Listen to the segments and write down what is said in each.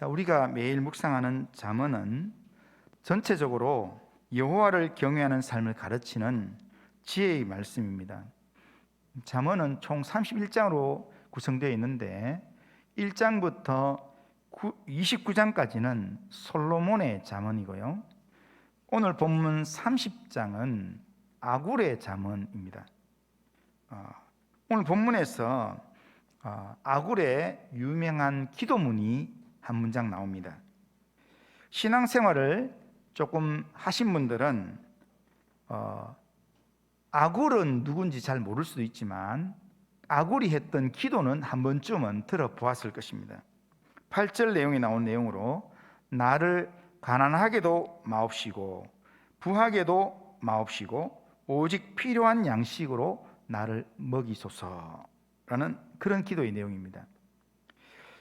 자, 우리가 매일 묵상하는 잠언은 전체적으로 여호와를 경외하는 삶을 가르치는 지혜의 말씀입니다. 잠언은 총 31장으로 구성되어 있는데 1장부터 29장까지는 솔로몬의 잠언이고요. 오늘 본문 30장은 아굴의 잠언입니다. 오늘 본문에서 아굴의 유명한 기도문이 한 문장 나옵니다. 신앙생활을 조금 하신 분들은 아굴은 누군지 잘 모를 수도 있지만 아굴이 했던 기도는 한 번쯤은 들어보았을 것입니다. 8절 내용에 나온 내용으로 나를 가난하게도 마옵시고 부하게도 마옵시고 오직 필요한 양식으로 나를 먹이소서라는 그런 기도의 내용입니다.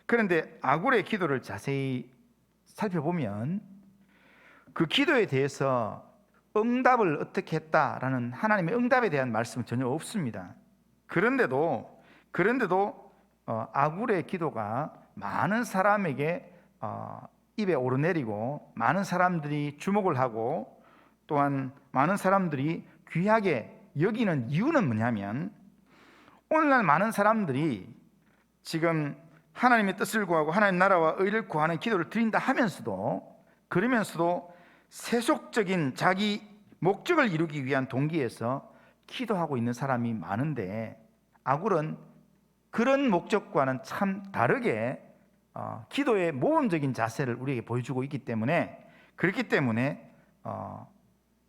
그런데 아굴의 기도를 자세히 살펴보면 그 기도에 대해서 응답을 어떻게 했다라는 하나님의 응답에 대한 말씀은 전혀 없습니다. 그런데도 아굴의 기도가 많은 사람에게 입에 오르내리고 많은 사람들이 주목을 하고 또한 많은 사람들이 귀하게 여기는 이유는 뭐냐면 오늘날 많은 사람들이 지금 하나님의 뜻을 구하고 하나님 나라와 의를 구하는 기도를 드린다 하면서도 그러면서도 세속적인 자기 목적을 이루기 위한 동기에서 기도하고 있는 사람이 많은데 아굴은 그런 목적과는 참 다르게 기도의 모범적인 자세를 우리에게 보여주고 있기 때문에 그렇기 때문에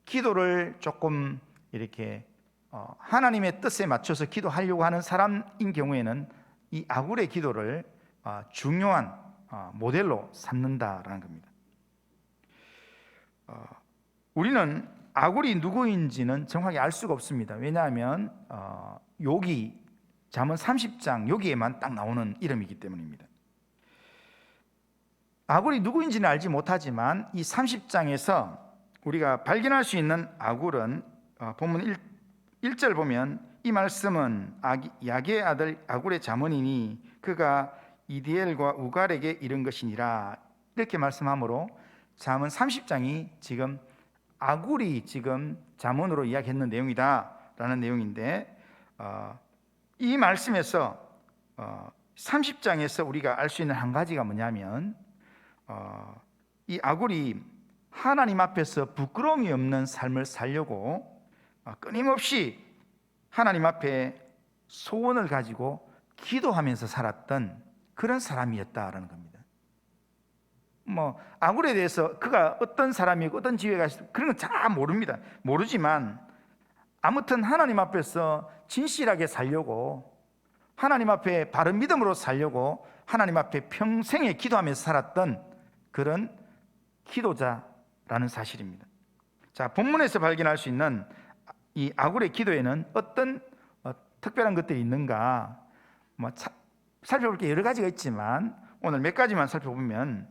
기도를 조금 이렇게 하나님의 뜻에 맞춰서 기도하려고 하는 사람인 경우에는 이 아굴의 기도를 중요한 모델로 삼는다라는 겁니다. 우리는 아굴이 누구인지는 정확히 알 수가 없습니다. 왜냐하면 여기 잠언 30장 여기에만 딱 나오는 이름이기 때문입니다. 아굴이 누구인지는 알지 못하지만 이 30장에서 우리가 발견할 수 있는 아굴은 본문 1절 보면 이 말씀은 야게의 아들 아굴의 잠언이니 그가 이디엘과 우갈에게 이른 것이니라 이렇게 말씀하므로 잠언 30장이 지금 아굴이 지금 잠언으로 이야기했는 내용이다라는 내용인데 이 말씀에서 30장에서 우리가 알 수 있는 한 가지가 뭐냐면 이 아굴이 하나님 앞에서 부끄러움이 없는 삶을 살려고 끊임없이 하나님 앞에 소원을 가지고 기도하면서 살았던 그런 사람이었다라는 겁니다. 아굴에 대해서 그가 어떤 사람이고 어떤 지위가 있고 그런 건 잘 모릅니다. 모르지만 아무튼 하나님 앞에서 진실하게 살려고 하나님 앞에 바른 믿음으로 살려고 하나님 앞에 평생에 기도하면서 살았던 그런 기도자라는 사실입니다. 자, 본문에서 발견할 수 있는 이 아굴의 기도에는 어떤 특별한 것들이 있는가 살펴볼 게 여러 가지가 있지만 오늘 몇 가지만 살펴보면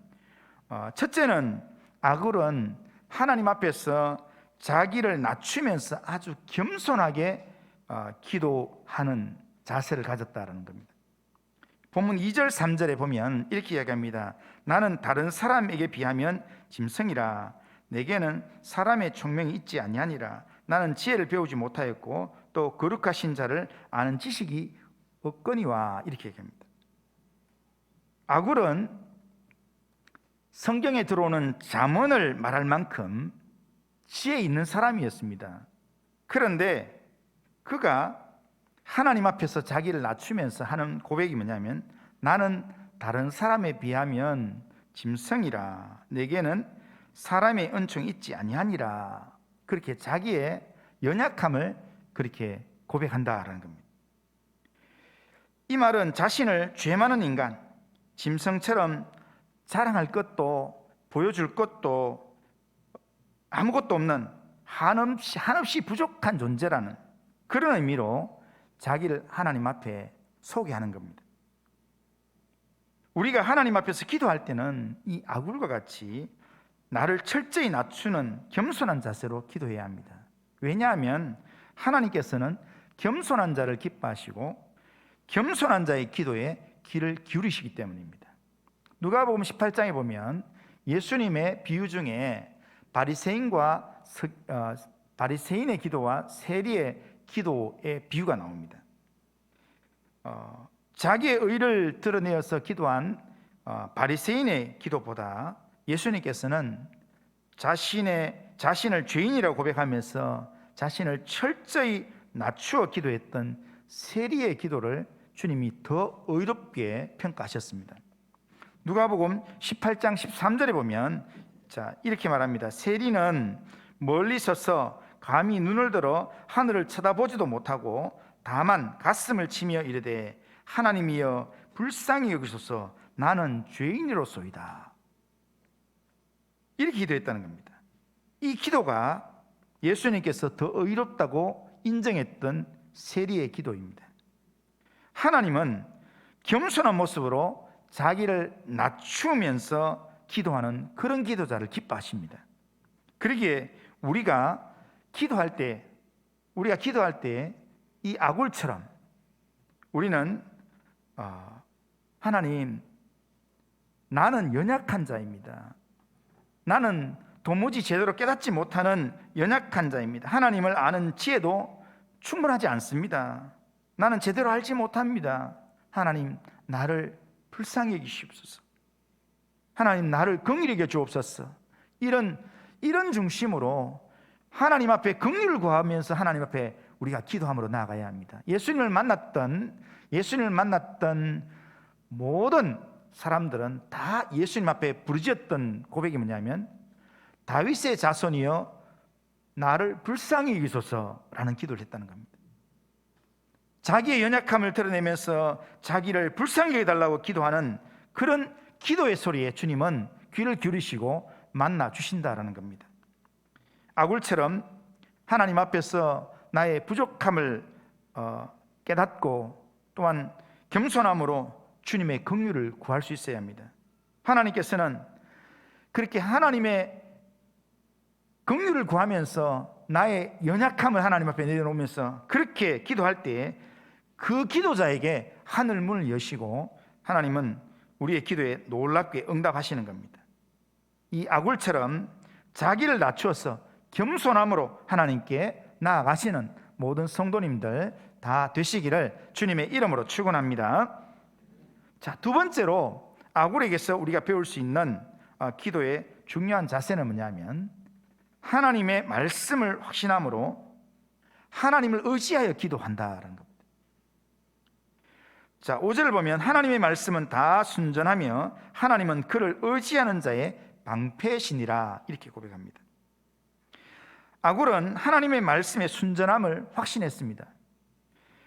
첫째는 아굴은 하나님 앞에서 자기를 낮추면서 아주 겸손하게 기도하는 자세를 가졌다는 겁니다. 본문 2절 3절에 보면 이렇게 이야기합니다. 나는 다른 사람에게 비하면 짐승이라 내게는 사람의 총명이 있지 아니하니라 나는 지혜를 배우지 못하였고 또 거룩하신 자를 아는 지식이 없거니와 이렇게 얘기합니다. 아굴은 성경에 들어오는 잠언을 말할 만큼 지혜 있는 사람이었습니다. 그런데 그가 하나님 앞에서 자기를 낮추면서 하는 고백이 뭐냐면 나는 다른 사람에 비하면 짐승이라 내게는 사람의 은총이 있지 아니하니라 그렇게 자기의 연약함을 그렇게 고백한다라는 겁니다. 이 말은 자신을 죄 많은 인간, 짐승처럼 자랑할 것도 보여줄 것도 아무것도 없는 한없이 부족한 존재라는 그런 의미로 자기를 하나님 앞에 소개하는 겁니다. 우리가 하나님 앞에서 기도할 때는 이 아굴과 같이 나를 철저히 낮추는 겸손한 자세로 기도해야 합니다. 왜냐하면 하나님께서는 겸손한 자를 기뻐하시고 겸손한 자의 기도에 귀를 기울이시기 때문입니다. 누가복음 18장에 보면 예수님의 비유 중에 바리새인의 기도와 세리의 기도의 비유가 나옵니다. 자기의 의를 드러내어서 기도한 바리새인의 기도보다 예수님께서는 자신을 죄인이라고 고백하면서 자신을 철저히 낮추어 기도했던 세리의 기도를 주님이 더 의롭게 평가하셨습니다. 누가복음 18장 13절에 보면 이렇게 말합니다. 세리는 멀리 서서 감히 눈을 들어 하늘을 쳐다보지도 못하고 다만 가슴을 치며 이르되 하나님이여 불쌍히 여기소서 나는 죄인이로소이다. 이렇게 기도했다는 겁니다. 이 기도가 예수님께서 더 의롭다고 인정했던 세리의 기도입니다. 하나님은 겸손한 모습으로 자기를 낮추면서 기도하는 그런 기도자를 기뻐하십니다. 그러기에 우리가 기도할 때 이 아굴처럼 우리는 하나님, 나는 연약한 자입니다. 나는 도무지 제대로 깨닫지 못하는 연약한 자입니다. 하나님을 아는 지혜도 충분하지 않습니다. 나는 제대로 알지 못합니다. 하나님, 나를 불쌍히 여기시옵소서. 하나님, 나를 긍휼히 여겨 주옵소서. 이런 중심으로 하나님 앞에 긍휼을 구하면서 하나님 앞에 우리가 기도함으로 나아가야 합니다. 예수님을 만났던 모든 사람들은 다 예수님 앞에 부르짖었던 고백이 뭐냐면 다윗의 자손이여 나를 불쌍히 여기소서라는 기도를 했다는 겁니다. 자기의 연약함을 드러내면서 자기를 불쌍히 여겨달라고 기도하는 그런 기도의 소리에 주님은 귀를 기울이시고 만나 주신다라는 겁니다. 아굴처럼 하나님 앞에서 나의 부족함을 깨닫고 또한 겸손함으로 주님의 긍휼을 구할 수 있어야 합니다. 하나님께서는 그렇게 하나님의 긍휼을 구하면서 나의 연약함을 하나님 앞에 내려놓으면서 그렇게 기도할 때 그 기도자에게 하늘 문을 여시고 하나님은 우리의 기도에 놀랍게 응답하시는 겁니다. 이 아굴처럼 자기를 낮추어서 겸손함으로 하나님께 나아가시는 모든 성도님들 다 되시기를 주님의 이름으로 축원합니다. 자, 두 번째로 아굴에게서 우리가 배울 수 있는 기도의 중요한 자세는 뭐냐면 하나님의 말씀을 확신함으로 하나님을 의지하여 기도한다는 겁니다. 자, 5절을 보면 하나님의 말씀은 다 순전하며 하나님은 그를 의지하는 자의 방패시니라 이렇게 고백합니다. 아굴은 하나님의 말씀의 순전함을 확신했습니다.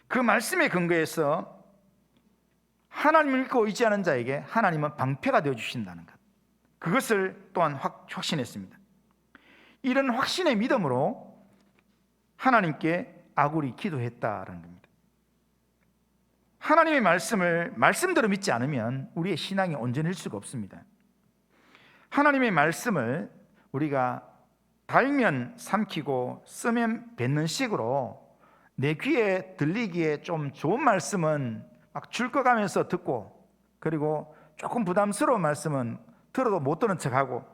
그 말씀에 근거해서 하나님을 믿고 의지하는 자에게 하나님은 방패가 되어주신다는 것, 그것을 또한 확신했습니다. 이런 확신의 믿음으로 하나님께 아굴이 기도했다는 겁니다. 하나님의 말씀대로 믿지 않으면 우리의 신앙이 온전할 수가 없습니다. 하나님의 말씀을 우리가 달면 삼키고 쓰면 뱉는 식으로 내 귀에 들리기에 좀 좋은 말씀은 막 줄거가면서 듣고, 그리고 조금 부담스러운 말씀은 들어도 못 듣는 척하고,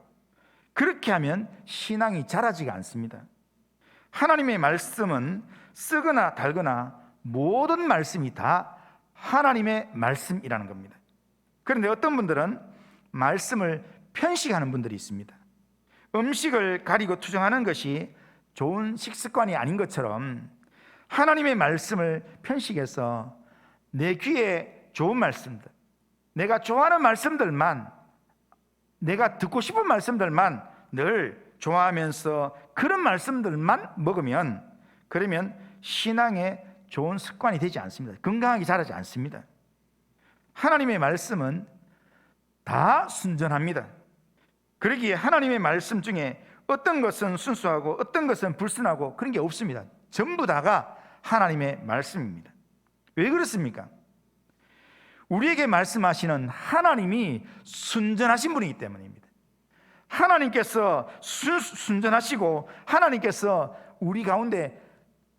그렇게 하면 신앙이 자라지가 않습니다. 하나님의 말씀은 쓰거나 달거나 모든 말씀이 다 하나님의 말씀이라는 겁니다. 그런데 어떤 분들은 말씀을 편식하는 분들이 있습니다. 음식을 가리고 투정하는 것이 좋은 식습관이 아닌 것처럼 하나님의 말씀을 편식해서 내 귀에 좋은 말씀들, 내가 좋아하는 말씀들만, 내가 듣고 싶은 말씀들만 늘 좋아하면서 그런 말씀들만 먹으면, 그러면 신앙의 좋은 습관이 되지 않습니다. 건강하게 자라지 않습니다. 하나님의 말씀은 다 순전합니다. 그러기에 하나님의 말씀 중에 어떤 것은 순수하고 어떤 것은 불순하고 그런 게 없습니다. 전부 다가 하나님의 말씀입니다. 왜 그렇습니까? 우리에게 말씀하시는 하나님이 순전하신 분이기 때문입니다. 하나님께서 순전하시고 하나님께서 우리 가운데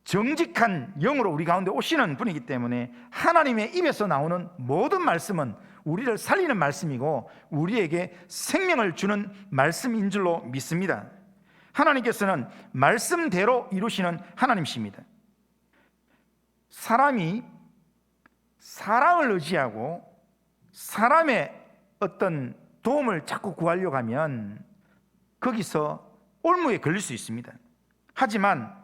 정직한 영으로 우리 가운데 오시는 분이기 때문에 하나님의 입에서 나오는 모든 말씀은 우리를 살리는 말씀이고 우리에게 생명을 주는 말씀인 줄로 믿습니다. 하나님께서는 말씀대로 이루시는 하나님이십니다. 사람이 사람을 의지하고 사람의 어떤 도움을 자꾸 구하려고 하면 거기서 올무에 걸릴 수 있습니다. 하지만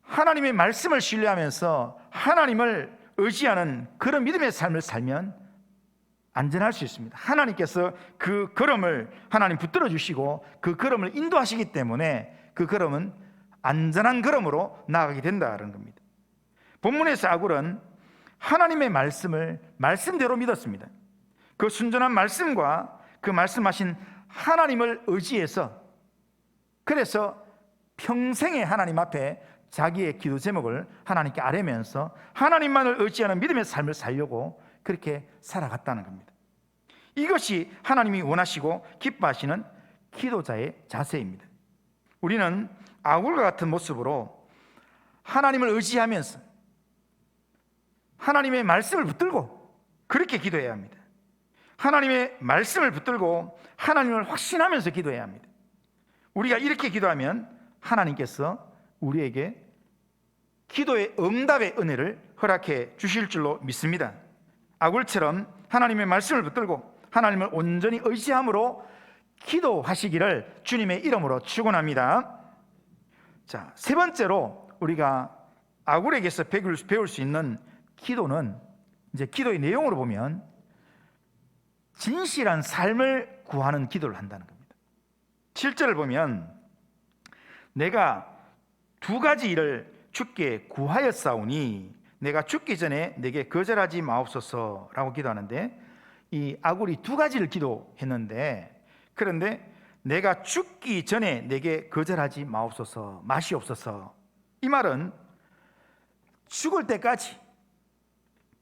하나님의 말씀을 신뢰하면서 하나님을 의지하는 그런 믿음의 삶을 살면 안전할 수 있습니다. 하나님께서 그 걸음을 하나님 붙들어 주시고 그 걸음을 인도하시기 때문에 그 걸음은 안전한 걸음으로 나아가게 된다는 겁니다. 본문에서 아굴은 하나님의 말씀을 말씀대로 믿었습니다. 그 순전한 말씀과 그 말씀하신 하나님을 의지해서, 그래서 평생에 하나님 앞에 자기의 기도 제목을 하나님께 아뢰면서 하나님만을 의지하는 믿음의 삶을 살려고 그렇게 살아갔다는 겁니다. 이것이 하나님이 원하시고 기뻐하시는 기도자의 자세입니다. 우리는 아굴과 같은 모습으로 하나님을 의지하면서 하나님의 말씀을 붙들고 그렇게 기도해야 합니다. 하나님의 말씀을 붙들고 하나님을 확신하면서 기도해야 합니다. 우리가 이렇게 기도하면 하나님께서 우리에게 기도의 응답의 은혜를 허락해 주실 줄로 믿습니다. 아굴처럼 하나님의 말씀을 붙들고 하나님을 온전히 의지함으로 기도하시기를 주님의 이름으로 축원합니다. 자, 세 번째로 우리가 아굴에게서 배울 수 있는 기도는, 이제 기도의 내용으로 보면 진실한 삶을 구하는 기도를 한다는 겁니다. 7절을 보면 내가 두 가지 일을 주께 구하였사오니 내가 죽기 전에 내게 거절하지 마옵소서라고 기도하는데, 이 아굴이 두 가지를 기도했는데, 그런데 내가 죽기 전에 내게 거절하지 마옵소서, 마시옵소서, 이 말은 죽을 때까지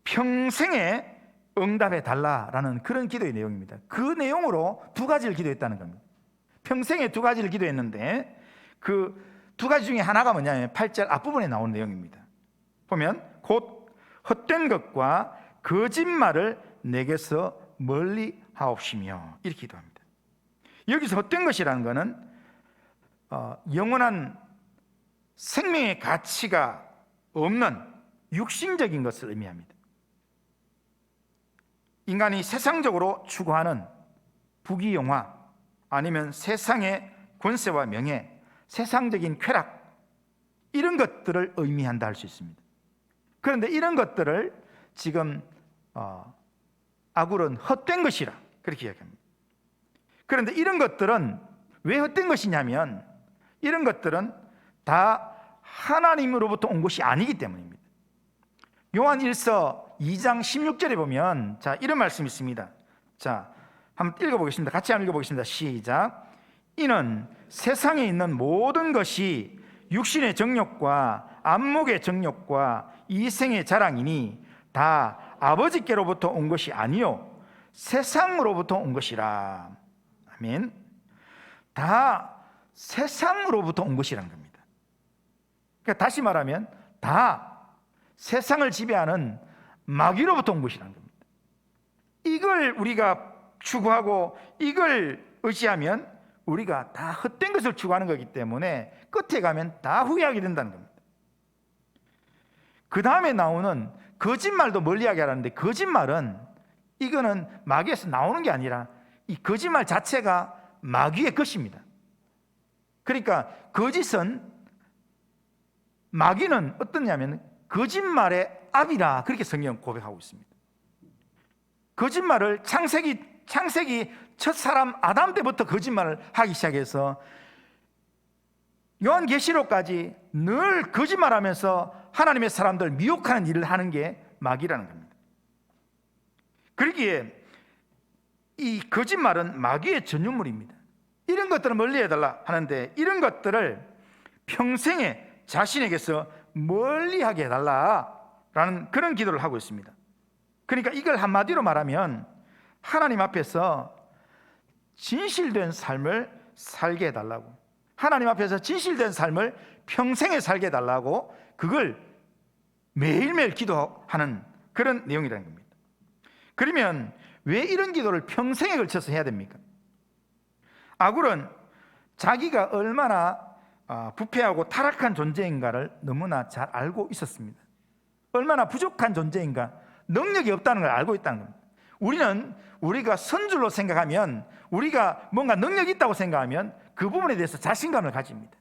평생에 응답해 달라라는 그런 기도의 내용입니다. 그 내용으로 두 가지를 기도했다는 겁니다. 평생에 두 가지를 기도했는데 그 두 가지 중에 하나가 뭐냐면 8절 앞부분에 나오는 내용입니다. 보면 곧 헛된 것과 거짓말을 내게서 멀리 하옵시며, 이렇게 기도합니다. 여기서 헛된 것이라는 것은 영원한 생명의 가치가 없는 육신적인 것을 의미합니다. 인간이 세상적으로 추구하는 부귀영화, 아니면 세상의 권세와 명예, 세상적인 쾌락, 이런 것들을 의미한다 할 수 있습니다. 그런데 이런 것들을 지금 아굴은 헛된 것이라 그렇게 이야기합니다. 그런데 이런 것들은 왜 헛된 것이냐면 이런 것들은 다 하나님으로부터 온 것이 아니기 때문입니다. 요한 1서 2장 16절에 보면 이런 말씀이 있습니다. 자, 한번 읽어보겠습니다. 같이 한번 읽어보겠습니다. 시작. 이는 세상에 있는 모든 것이 육신의 정욕과 안목의 정욕과 이생의 자랑이니 다 아버지께로부터 온 것이 아니요 세상으로부터 온 것이라. 아멘. 다 세상으로부터 온 것이라는 겁니다. 그러니까 다시 말하면 다 세상을 지배하는 마귀로부터 온 것이라는 겁니다. 이걸 우리가 추구하고 이걸 의지하면 우리가 다 헛된 것을 추구하는 거기 때문에 끝에 가면 다 후회하게 된다는 겁니다. 그 다음에 나오는 거짓말도 멀리하게 하라는데, 거짓말은 이거는 마귀에서 나오는 게 아니라 이 거짓말 자체가 마귀의 것입니다. 그러니까 거짓은, 마귀는 어떠냐면 거짓말의 압이라, 그렇게 성경은 고백하고 있습니다. 거짓말을 창세기 첫 사람 아담 때부터 거짓말을 하기 시작해서 요한계시록까지 늘 거짓말하면서 하나님의 사람들 미혹하는 일을 하는 게 마귀라는 겁니다. 그러기에 이 거짓말은 마귀의 전유물입니다. 이런 것들을 멀리해달라 하는데 이런 것들을 평생에 자신에게서 멀리하게 해달라라는 그런 기도를 하고 있습니다. 그러니까 이걸 한마디로 말하면 하나님 앞에서 진실된 삶을 살게 해달라고, 하나님 앞에서 진실된 삶을 평생에 살게 해달라고, 그걸 매일매일 기도하는 그런 내용이라는 겁니다. 그러면 왜 이런 기도를 평생에 걸쳐서 해야 됩니까? 아굴은 자기가 얼마나 부패하고 타락한 존재인가를 너무나 잘 알고 있었습니다. 얼마나 부족한 존재인가, 능력이 없다는 걸 알고 있다는 겁니다. 우리가 선줄로 생각하면, 우리가 뭔가 능력이 있다고 생각하면 그 부분에 대해서 자신감을 가집니다.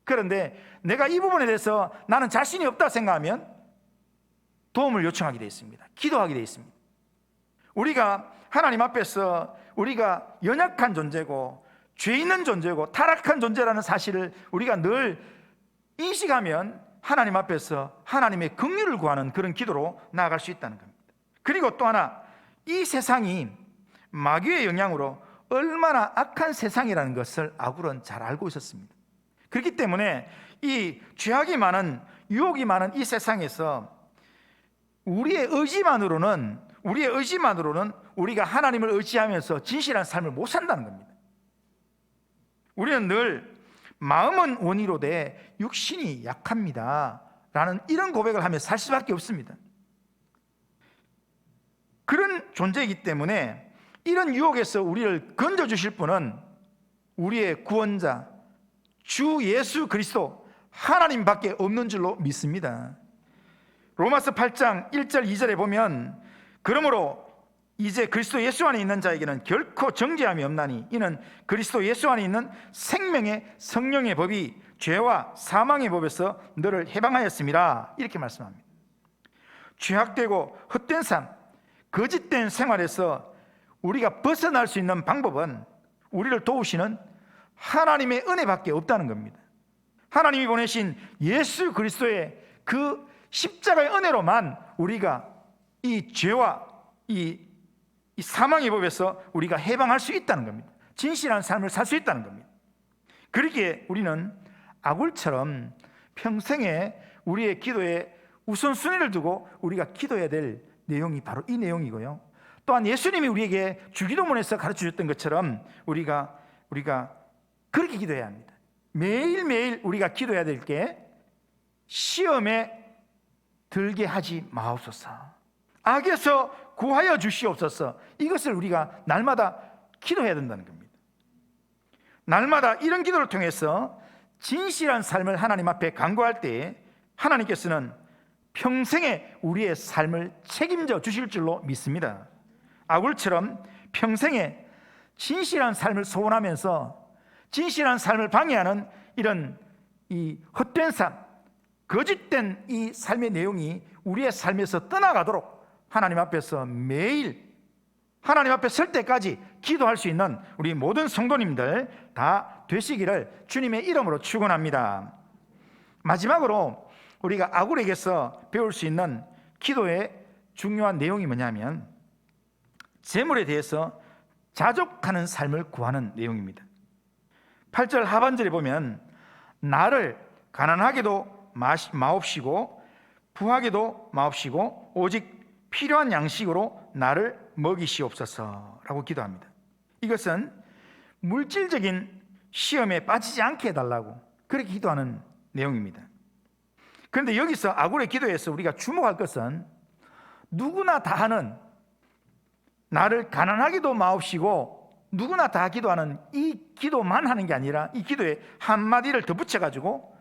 그런데 내가 이 부분에 대해서 나는 자신이 없다 생각하면 도움을 요청하게 되어 있습니다. 기도하게 되어 있습니다. 우리가 하나님 앞에서 우리가 연약한 존재고 죄 있는 존재고 타락한 존재라는 사실을 우리가 늘 인식하면 하나님 앞에서 하나님의 긍휼을 구하는 그런 기도로 나아갈 수 있다는 겁니다. 그리고 또 하나, 이 세상이 마귀의 영향으로 얼마나 악한 세상이라는 것을 아굴은 잘 알고 있었습니다. 그렇기 때문에 이 죄악이 많은, 유혹이 많은 이 세상에서 우리의 의지만으로는 우리가 하나님을 의지하면서 진실한 삶을 못 산다는 겁니다. 우리는 늘 마음은 원이로되 육신이 약합니다 라는 이런 고백을 하며 살 수밖에 없습니다. 그런 존재이기 때문에 이런 유혹에서 우리를 건져주실 분은 우리의 구원자 주 예수 그리스도 하나님밖에 없는 줄로 믿습니다. 로마서 8장 1절 2절에 보면, 그러므로 이제 그리스도 예수 안에 있는 자에게는 결코 정죄함이 없나니 이는 그리스도 예수 안에 있는 생명의 성령의 법이 죄와 사망의 법에서 너를 해방하였음이라, 이렇게 말씀합니다. 죄악되고 헛된 삶, 거짓된 생활에서 우리가 벗어날 수 있는 방법은 우리를 도우시는 하나님의 은혜밖에 없다는 겁니다. 하나님이 보내신 예수 그리스도의 그 십자가의 은혜로만 우리가 이 죄와 이 사망의 법에서 우리가 해방할 수 있다는 겁니다. 진실한 삶을 살 수 있다는 겁니다. 그러기에 우리는 아굴처럼 평생에 우리의 기도에 우선순위를 두고 우리가 기도해야 될 내용이 바로 이 내용이고요. 또한 예수님이 우리에게 주기도문에서 가르쳐 주셨던 것처럼 우리가 그렇게 기도해야 합니다. 매일매일 우리가 기도해야 될 게, 시험에 들게 하지 마옵소서, 악에서 구하여 주시옵소서, 이것을 우리가 날마다 기도해야 된다는 겁니다. 날마다 이런 기도를 통해서 진실한 삶을 하나님 앞에 간구할 때 하나님께서는 평생에 우리의 삶을 책임져 주실 줄로 믿습니다. 아굴처럼 평생에 진실한 삶을 소원하면서 진실한 삶을 방해하는 이런 이 헛된 삶, 거짓된 이 삶의 내용이 우리의 삶에서 떠나가도록 하나님 앞에서 매일 하나님 앞에 설 때까지 기도할 수 있는 우리 모든 성도님들 다 되시기를 주님의 이름으로 축원합니다. 마지막으로 우리가 아굴에게서 배울 수 있는 기도의 중요한 내용이 뭐냐면, 재물에 대해서 자족하는 삶을 구하는 내용입니다. 8절 하반절에 보면, 나를 가난하게도 마옵시고 부하게도 마옵시고 오직 필요한 양식으로 나를 먹이시옵소서라고 기도합니다. 이것은 물질적인 시험에 빠지지 않게 해달라고 그렇게 기도하는 내용입니다. 그런데 여기서 아굴의 기도에서 우리가 주목할 것은, 누구나 다 하는, 나를 가난하게도 마옵시고 누구나 다 기도하는 이 기도만 하는 게 아니라, 이 기도에 한마디를 더 붙여가지고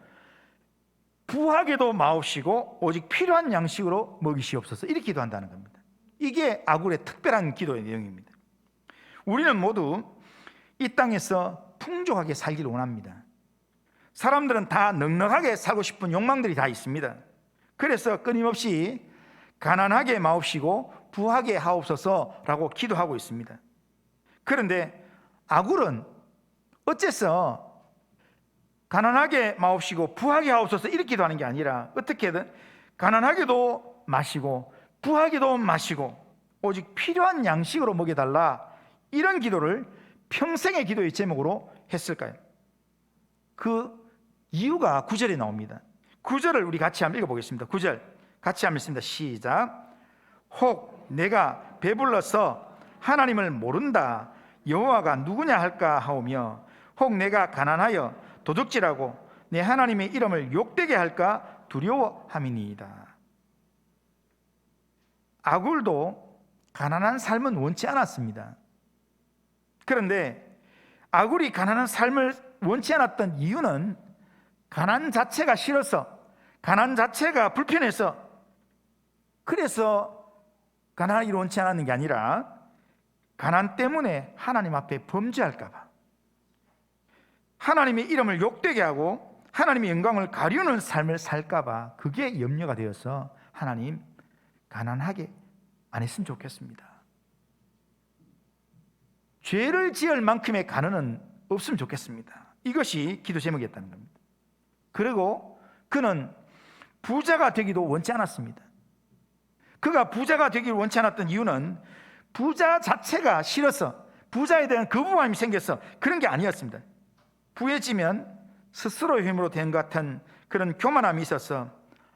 부하게도 마옵시고 오직 필요한 양식으로 먹이시옵소서, 이렇게 기도한다는 겁니다. 이게 아굴의 특별한 기도의 내용입니다. 우리는 모두 이 땅에서 풍족하게 살기를 원합니다. 사람들은 다 넉넉하게 살고 싶은 욕망들이 다 있습니다. 그래서 끊임없이 가난하게 마옵시고 부하게 하옵소서라고 기도하고 있습니다. 그런데 아굴은 어째서 가난하게 마옵시고 부하게 하옵소서 이렇게 기도하는 게 아니라, 어떻게든 가난하게도 마시고 부하게도 마시고 오직 필요한 양식으로 먹여달라, 이런 기도를 평생의 기도의 제목으로 했을까요? 그 이유가 9절에 나옵니다. 9절을 우리 같이 한번 읽어보겠습니다. 9절 같이 한번 읽습니다. 시작. 혹 내가 배불러서 하나님을 모른다, 여호와가 누구냐 할까 하오며, 혹 내가 가난하여 도둑질하고 내 하나님의 이름을 욕되게 할까 두려워함이니이다. 아굴도 가난한 삶은 원치 않았습니다. 그런데 아굴이 가난한 삶을 원치 않았던 이유는 가난 자체가 싫어서, 가난 자체가 불편해서, 그래서 가난하기를 원치 않았는 게 아니라 가난 때문에 하나님 앞에 범죄할까 봐, 하나님의 이름을 욕되게 하고 하나님의 영광을 가리우는 삶을 살까 봐, 그게 염려가 되어서 하나님, 가난하게 안 했으면 좋겠습니다. 죄를 지을 만큼의 가난은 없으면 좋겠습니다. 이것이 기도 제목이었다는 겁니다. 그리고 그는 부자가 되기도 원치 않았습니다. 그가 부자가 되기를 원치 않았던 이유는 부자 자체가 싫어서, 부자에 대한 거부감이 생겨서 그런 게 아니었습니다. 부해지면 스스로의 힘으로 된 것 같은 그런 교만함이 있어서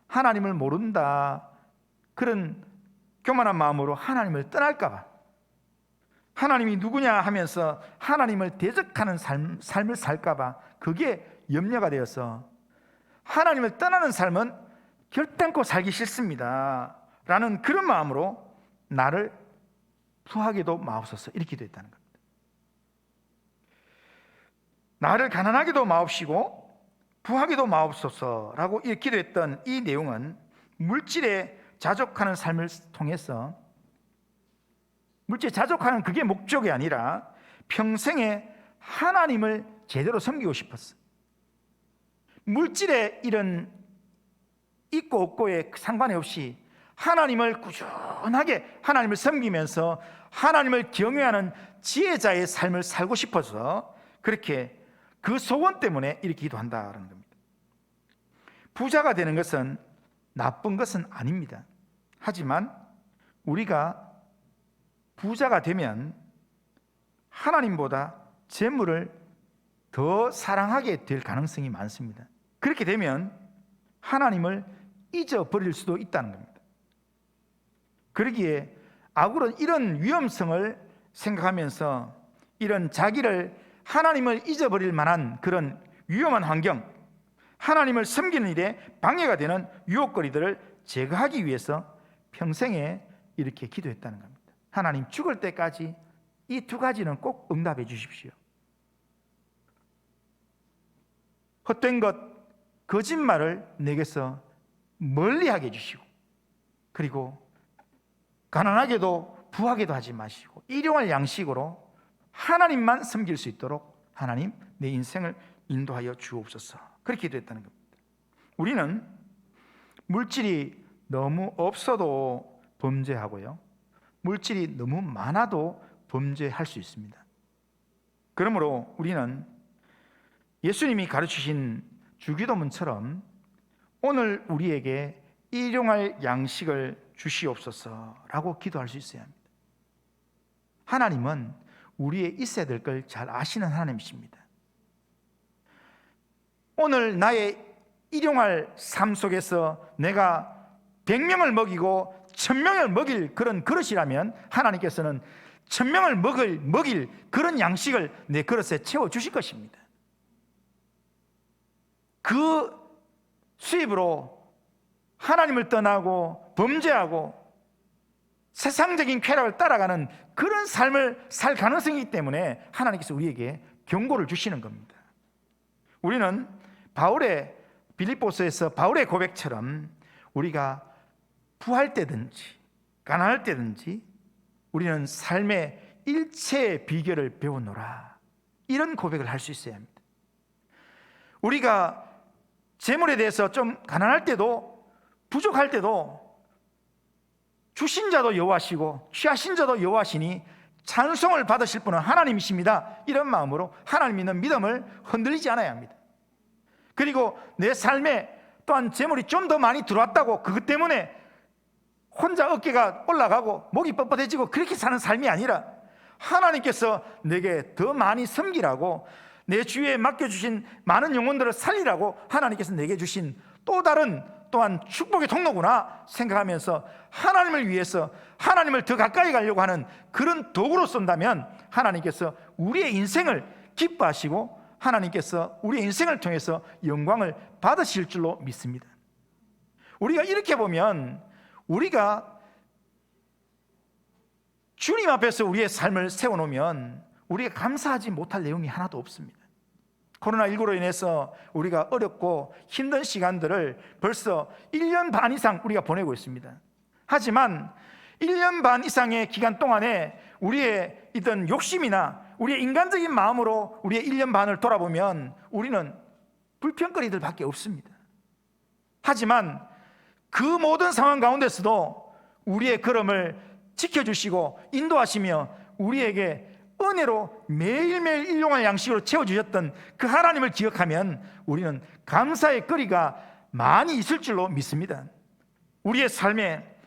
하나님을 모른다, 그런 교만한 마음으로 하나님을 떠날까 봐, 하나님이 누구냐 하면서 하나님을 대적하는 삶을 살까 봐, 그게 염려가 되어서 하나님을 떠나는 삶은 결단코 살기 싫습니다 라는 그런 마음으로 나를 부하게도 마옵소서, 이렇게 기도했다는 겁니다. 나를 가난하게도 마옵시고 부하게도 마옵소서라고 이렇게 기도했던 이 내용은 물질에 자족하는 삶을 통해서, 물질에 자족하는 그게 목적이 아니라 평생에 하나님을 제대로 섬기고 싶었어요. 물질에 이런 있고 없고에 상관이 없이 하나님을 꾸준하게 하나님을 섬기면서 하나님을 경외하는 지혜자의 삶을 살고 싶어서 그렇게 그 소원 때문에 이렇게 기도한다는 겁니다. 부자가 되는 것은 나쁜 것은 아닙니다. 하지만 우리가 부자가 되면 하나님보다 재물을 더 사랑하게 될 가능성이 많습니다. 그렇게 되면 하나님을 잊어버릴 수도 있다는 겁니다. 그러기에 아굴은 이런 위험성을 생각하면서 이런 자기를 하나님을 잊어버릴 만한 그런 위험한 환경, 하나님을 섬기는 일에 방해가 되는 유혹거리들을 제거하기 위해서 평생에 이렇게 기도했다는 겁니다. 하나님, 죽을 때까지 이 두 가지는 꼭 응답해 주십시오. 헛된 것, 거짓말을 내게서 멀리하게 해주시고, 그리고 가난하게도 부하게도 하지 마시고 일용할 양식으로 하나님만 섬길 수 있도록 하나님, 내 인생을 인도하여 주옵소서, 그렇게 기도했다는 겁니다. 우리는 물질이 너무 없어도 범죄하고요, 물질이 너무 많아도 범죄할 수 있습니다. 그러므로 우리는 예수님이 가르치신 주기도문처럼 오늘 우리에게 일용할 양식을 주시옵소서라고 기도할 수 있어야 합니다. 하나님은 우리의 있어야 될 걸 잘 아시는 하나님이십니다. 오늘 나의 일용할 삶 속에서 내가 100명을 먹이고 1000명을 먹일 그런 그릇이라면 하나님께서는 1000명을 먹일 그런 양식을 내 그릇에 채워주실 것입니다. 그 수입으로 하나님을 떠나고 범죄하고 세상적인 쾌락을 따라가는 그런 삶을 살 가능성이기 때문에 하나님께서 우리에게 경고를 주시는 겁니다. 우리는 빌립보서에서 바울의 고백처럼 우리가 부할 때든지 가난할 때든지 우리는 삶의 일체의 비결을 배우노라, 이런 고백을 할 수 있어야 합니다. 우리가 재물에 대해서 좀 가난할 때도, 부족할 때도 주신 자도 여호와시고 취하신 자도 여호와시니 찬송을 받으실 분은 하나님이십니다, 이런 마음으로 하나님 믿는 믿음을 흔들리지 않아야 합니다. 그리고 내 삶에 또한 재물이 좀 더 많이 들어왔다고 그것 때문에 혼자 어깨가 올라가고 목이 뻣뻣해지고 그렇게 사는 삶이 아니라 하나님께서 내게 더 많이 섬기라고, 내 주위에 맡겨주신 많은 영혼들을 살리라고 하나님께서 내게 주신 또 다른 또한 축복의 통로구나 생각하면서 하나님을 위해서 하나님을 더 가까이 가려고 하는 그런 도구로 쓴다면 하나님께서 우리의 인생을 기뻐하시고 하나님께서 우리의 인생을 통해서 영광을 받으실 줄로 믿습니다. 우리가 이렇게 보면 우리가 주님 앞에서 우리의 삶을 세워놓으면 우리가 감사하지 못할 내용이 하나도 없습니다. 코로나19로 인해서 우리가 어렵고 힘든 시간들을 벌써 1년 반 이상 우리가 보내고 있습니다. 하지만 1년 반 이상의 기간 동안에 우리의 있던 욕심이나 우리의 인간적인 마음으로 우리의 1년 반을 돌아보면 우리는 불평거리들밖에 없습니다. 하지만 그 모든 상황 가운데서도 우리의 걸음을 지켜주시고 인도하시며 우리에게 은혜로 매일매일 일용할 양식으로 채워주셨던 그 하나님을 기억하면 우리는 감사의 거리가 많이 있을 줄로 믿습니다. 우리의 삶에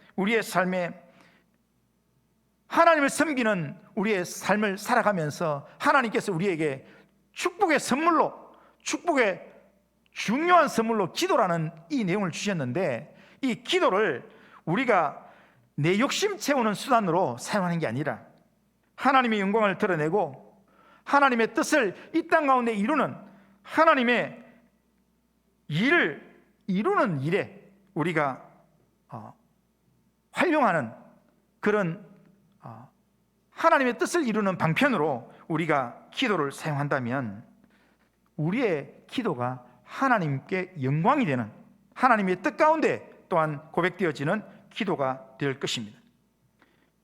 하나님을 섬기는 우리의 삶을 살아가면서 하나님께서 우리에게 축복의 중요한 선물로 기도라는 이 내용을 주셨는데, 이 기도를 우리가 내 욕심 채우는 수단으로 사용하는 게 아니라 하나님의 영광을 드러내고 하나님의 뜻을 이 땅 가운데 이루는 하나님의 일을 이루는 일에 우리가 활용하는 그런 하나님의 뜻을 이루는 방편으로 우리가 기도를 사용한다면 우리의 기도가 하나님께 영광이 되는, 하나님의 뜻 가운데 또한 고백되어지는 기도가 될 것입니다.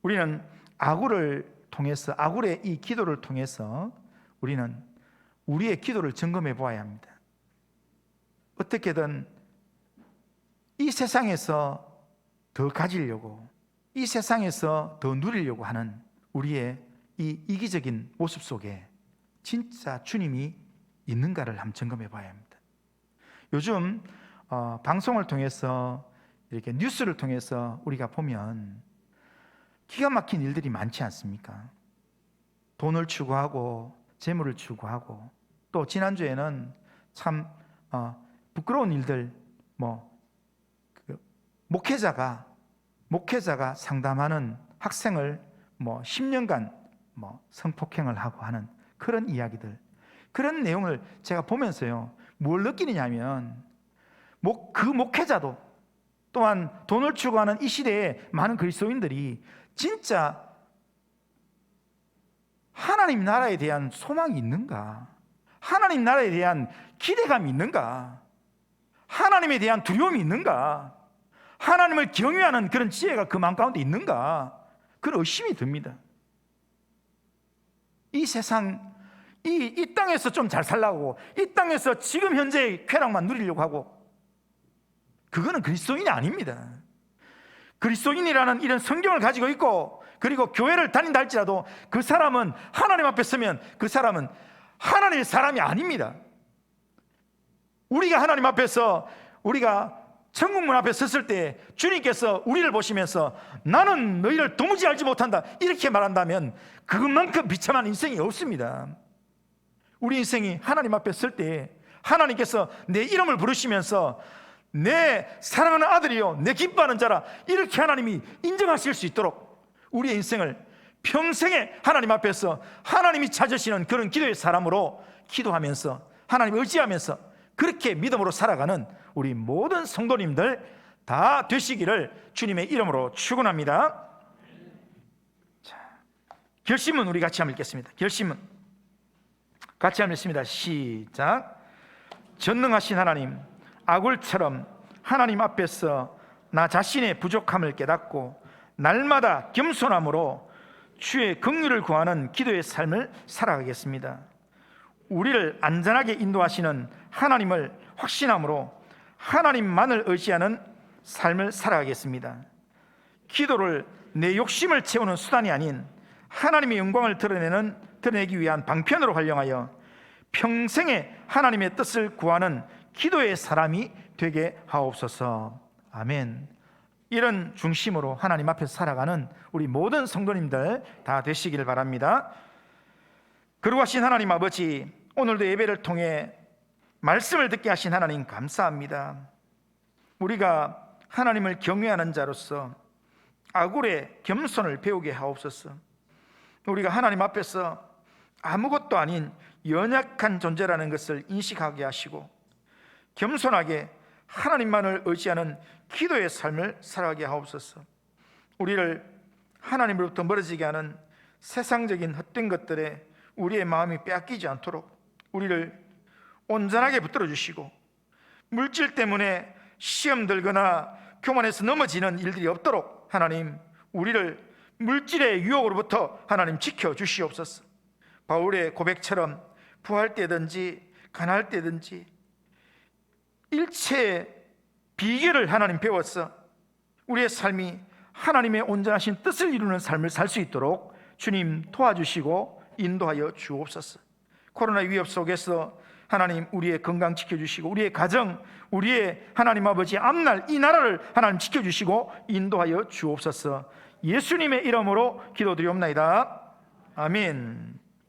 우리는 아굴의 이 기도를 통해서 우리는 우리의 기도를 점검해 보아야 합니다. 어떻게든 이 세상에서 더 가지려고, 이 세상에서 더 누리려고 하는 우리의 이 이기적인 모습 속에 진짜 주님이 있는가를 한번 점검해 봐야 합니다. 요즘 방송을 통해서 이렇게 뉴스를 통해서 우리가 보면 기가 막힌 일들이 많지 않습니까? 돈을 추구하고 재물을 추구하고, 또 지난주에는 참 부끄러운 일들, 목회자가 상담하는 학생을 10년간 성폭행을 하고 하는 그런 이야기들, 그런 내용을 제가 보면서요, 뭘 느끼느냐면 그 목회자도 또한 돈을 추구하는 이 시대에 많은 그리스도인들이 진짜 하나님 나라에 대한 소망이 있는가? 하나님 나라에 대한 기대감이 있는가? 하나님에 대한 두려움이 있는가? 하나님을 경외하는 그런 지혜가 그 마음 가운데 있는가? 그런 의심이 듭니다. 이 세상, 이 땅에서 좀 잘 살라고, 이 땅에서 지금 현재의 쾌락만 누리려고 하고, 그거는 그리스도인이 아닙니다. 그리스도인이라는 이런 성경을 가지고 있고, 그리고 교회를 다닌다 할지라도 그 사람은 하나님 앞에 서면 그 사람은 하나님의 사람이 아닙니다. 우리가 하나님 앞에서, 우리가 천국문 앞에 섰을 때 주님께서 우리를 보시면서 나는 너희를 도무지 알지 못한다 이렇게 말한다면 그것만큼 비참한 인생이 없습니다. 우리 인생이 하나님 앞에 설 때 하나님께서 내 이름을 부르시면서 내 사랑하는 아들이요 내 기뻐하는 자라, 이렇게 하나님이 인정하실 수 있도록 우리의 인생을 평생에 하나님 앞에서 하나님이 찾으시는 그런 기도의 사람으로 기도하면서 하나님 의지하면서 그렇게 믿음으로 살아가는 우리 모든 성도님들 다 되시기를 주님의 이름으로 축원합니다. 자, 결심은 우리 같이 한번 읽겠습니다. 결심은 같이 한번 읽습니다. 시작. 전능하신 하나님, 아굴처럼 하나님 앞에서 나 자신의 부족함을 깨닫고 날마다 겸손함으로 주의 긍휼을 구하는 기도의 삶을 살아가겠습니다. 우리를 안전하게 인도하시는 하나님을 확신함으로 하나님만을 의지하는 삶을 살아가겠습니다. 기도를 내 욕심을 채우는 수단이 아닌 하나님의 영광을 드러내기 위한 방편으로 활용하여 평생에 하나님의 뜻을 구하는 기도의 사람이 되게 하옵소서. 아멘. 이런 중심으로 하나님 앞에서 살아가는 우리 모든 성도님들 다 되시기를 바랍니다. 거룩하신 하나님 아버지, 오늘도 예배를 통해 말씀을 듣게 하신 하나님 감사합니다. 우리가 하나님을 경외하는 자로서 아굴의 겸손을 배우게 하옵소서. 우리가 하나님 앞에서 아무것도 아닌 연약한 존재라는 것을 인식하게 하시고 겸손하게 하나님만을 의지하는 기도의 삶을 살아가게 하옵소서. 우리를 하나님으로부터 멀어지게 하는 세상적인 헛된 것들에 우리의 마음이 빼앗기지 않도록 우리를 온전하게 붙들어 주시고, 물질 때문에 시험 들거나 교만해서 넘어지는 일들이 없도록 하나님 우리를 물질의 유혹으로부터 하나님 지켜 주시옵소서. 바울의 고백처럼 부할 때든지 가난할 때든지 일체의 비결을 하나님 배워서 우리의 삶이 하나님의 온전하신 뜻을 이루는 삶을 살 수 있도록 주님 도와주시고 인도하여 주옵소서. 코로나 위협 속에서 하나님 우리의 건강 지켜주시고, 우리의 가정, 우리의 하나님 아버지 앞날 이 나라를 하나님 지켜주시고 인도하여 주옵소서. 예수님의 이름으로 기도드리옵나이다. 아멘.